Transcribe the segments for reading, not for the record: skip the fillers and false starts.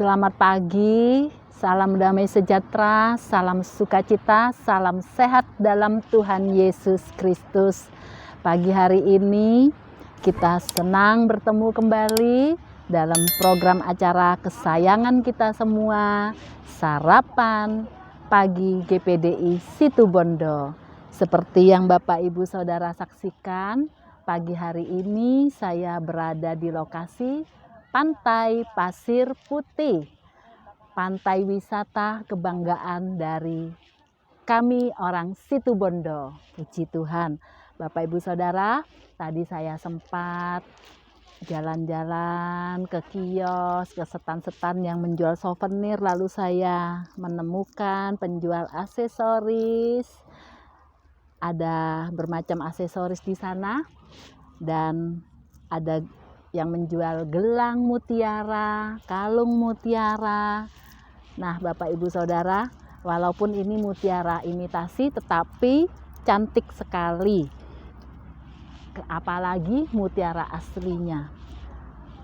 Selamat pagi, salam damai sejahtera, salam sukacita, salam sehat dalam Tuhan Yesus Kristus. Pagi hari ini kita senang bertemu kembali dalam program acara kesayangan kita semua, Sarapan Pagi GPDI Situbondo. Seperti yang Bapak Ibu Saudara saksikan, pagi hari ini saya berada di lokasi Pantai Pasir Putih, pantai wisata kebanggaan dari kami orang Situbondo. Puji Tuhan. Bapak Ibu Saudara, tadi saya sempat jalan-jalan ke kios, ke setan-setan yang menjual souvenir, lalu saya menemukan penjual aksesoris. Ada bermacam aksesoris di sana dan ada yang menjual gelang mutiara, kalung mutiara. Nah, Bapak Ibu Saudara, walaupun ini mutiara imitasi tetapi cantik sekali. Apalagi mutiara aslinya.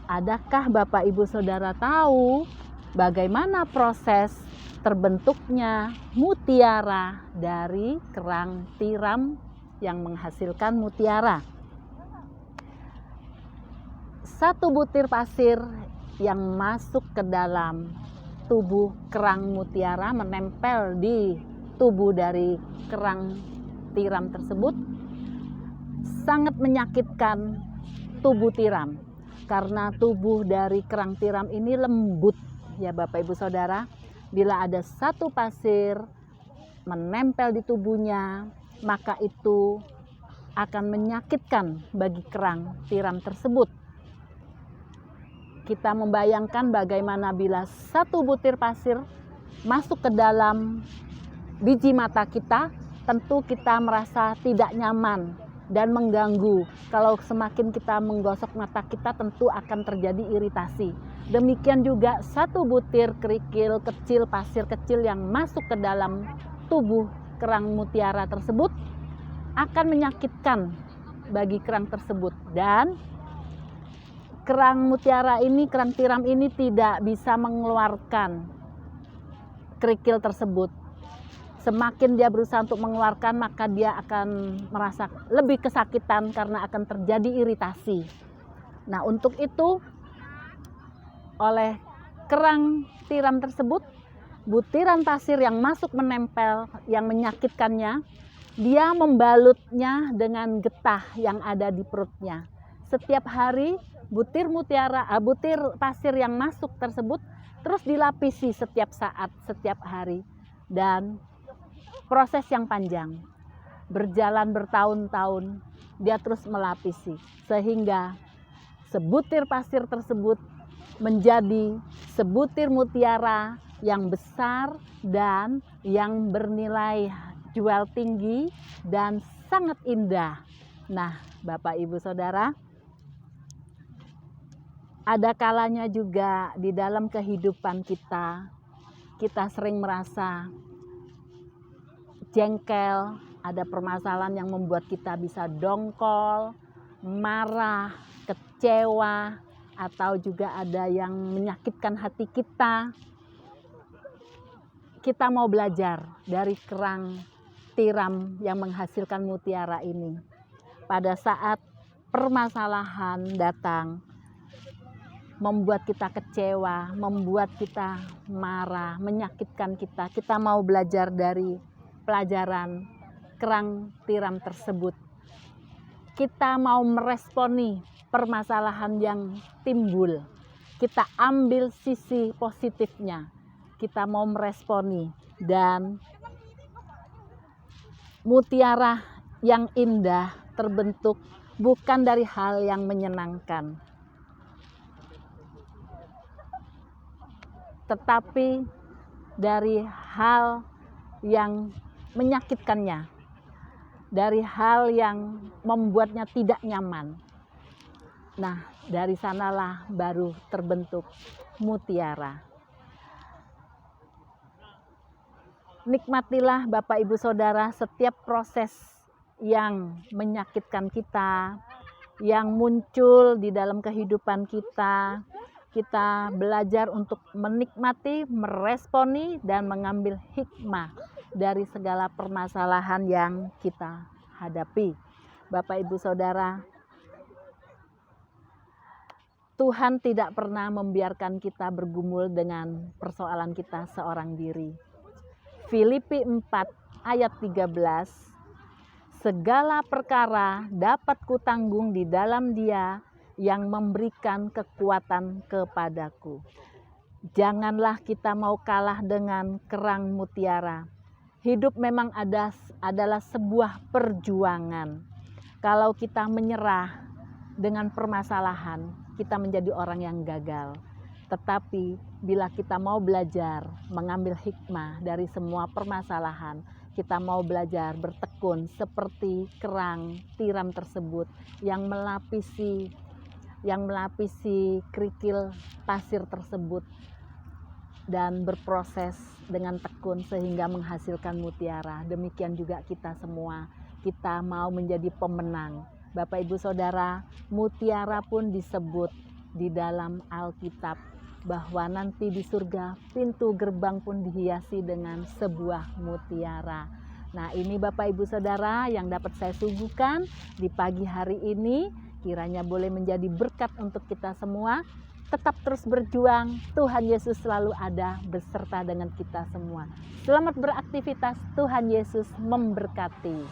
Adakah Bapak Ibu Saudara tahu bagaimana proses terbentuknya mutiara dari kerang tiram yang menghasilkan mutiara? Satu butir pasir yang masuk ke dalam tubuh kerang mutiara menempel di tubuh dari kerang tiram tersebut sangat menyakitkan tubuh tiram, karena tubuh dari kerang tiram ini lembut ya Bapak Ibu Saudara. Bila ada satu pasir menempel di tubuhnya, maka itu akan menyakitkan bagi kerang tiram tersebut. Kita membayangkan bagaimana bila satu butir pasir masuk ke dalam biji mata kita, tentu kita merasa tidak nyaman dan mengganggu. Kalau semakin kita menggosok mata kita, tentu akan terjadi iritasi. Demikian juga satu butir kerikil kecil, pasir kecil yang masuk ke dalam tubuh kerang mutiara tersebut akan menyakitkan bagi kerang tersebut. Dan kerang mutiara ini, kerang tiram ini tidak bisa mengeluarkan kerikil tersebut. Semakin dia berusaha untuk mengeluarkan, maka dia akan merasa lebih kesakitan karena akan terjadi iritasi. Nah, untuk itu oleh kerang tiram tersebut, butiran pasir yang masuk menempel yang menyakitkannya, dia membalutnya dengan getah yang ada di perutnya. Setiap hari butir pasir yang masuk tersebut terus dilapisi setiap saat, setiap hari, dan proses yang panjang, berjalan bertahun-tahun, dia terus melapisi sehingga sebutir pasir tersebut menjadi sebutir mutiara yang besar dan yang bernilai jual tinggi dan sangat indah. Nah, Bapak Ibu Saudara, ada kalanya juga di dalam kehidupan kita sering merasa jengkel, ada permasalahan yang membuat kita bisa dongkol, marah, kecewa, atau juga ada yang menyakitkan hati kita. Kita mau belajar dari kerang tiram yang menghasilkan mutiara ini. Pada saat permasalahan datang, membuat kita kecewa, membuat kita marah, menyakitkan kita, kita mau belajar dari pelajaran kerang tiram tersebut. Kita mau meresponi permasalahan yang timbul. Kita ambil sisi positifnya. Kita mau meresponi, dan mutiara yang indah terbentuk bukan dari hal yang menyenangkan, tetapi dari hal yang menyakitkannya, dari hal yang membuatnya tidak nyaman. Nah, dari sanalah baru terbentuk mutiara. Nikmatilah Bapak Ibu Saudara setiap proses yang menyakitkan kita, yang muncul di dalam kehidupan kita, kita belajar untuk menikmati, meresponi, dan mengambil hikmah dari segala permasalahan yang kita hadapi. Bapak, Ibu, Saudara, Tuhan tidak pernah membiarkan kita bergumul dengan persoalan kita seorang diri. Filipi 4 ayat 13, segala perkara dapat kutanggung di dalam Dia yang memberikan kekuatan kepadaku. Janganlah kita mau kalah dengan kerang mutiara. Hidup memang adalah sebuah perjuangan. Kalau kita menyerah dengan permasalahan, kita menjadi orang yang gagal. Tetapi bila kita mau belajar mengambil hikmah dari semua permasalahan, kita mau belajar bertekun seperti kerang tiram tersebut yang melapisi kerikil pasir tersebut dan berproses dengan tekun sehingga menghasilkan mutiara. Demikian juga kita semua, kita mau menjadi pemenang. Bapak, Ibu, Saudara, mutiara pun disebut di dalam Alkitab bahwa nanti di surga pintu gerbang pun dihiasi dengan sebuah mutiara. Nah, ini Bapak, Ibu, Saudara yang dapat saya suguhkan di pagi hari ini. Kiranya boleh menjadi berkat untuk kita semua. Tetap terus berjuang. Tuhan Yesus selalu ada beserta dengan kita semua. Selamat beraktivitas. Tuhan Yesus memberkati.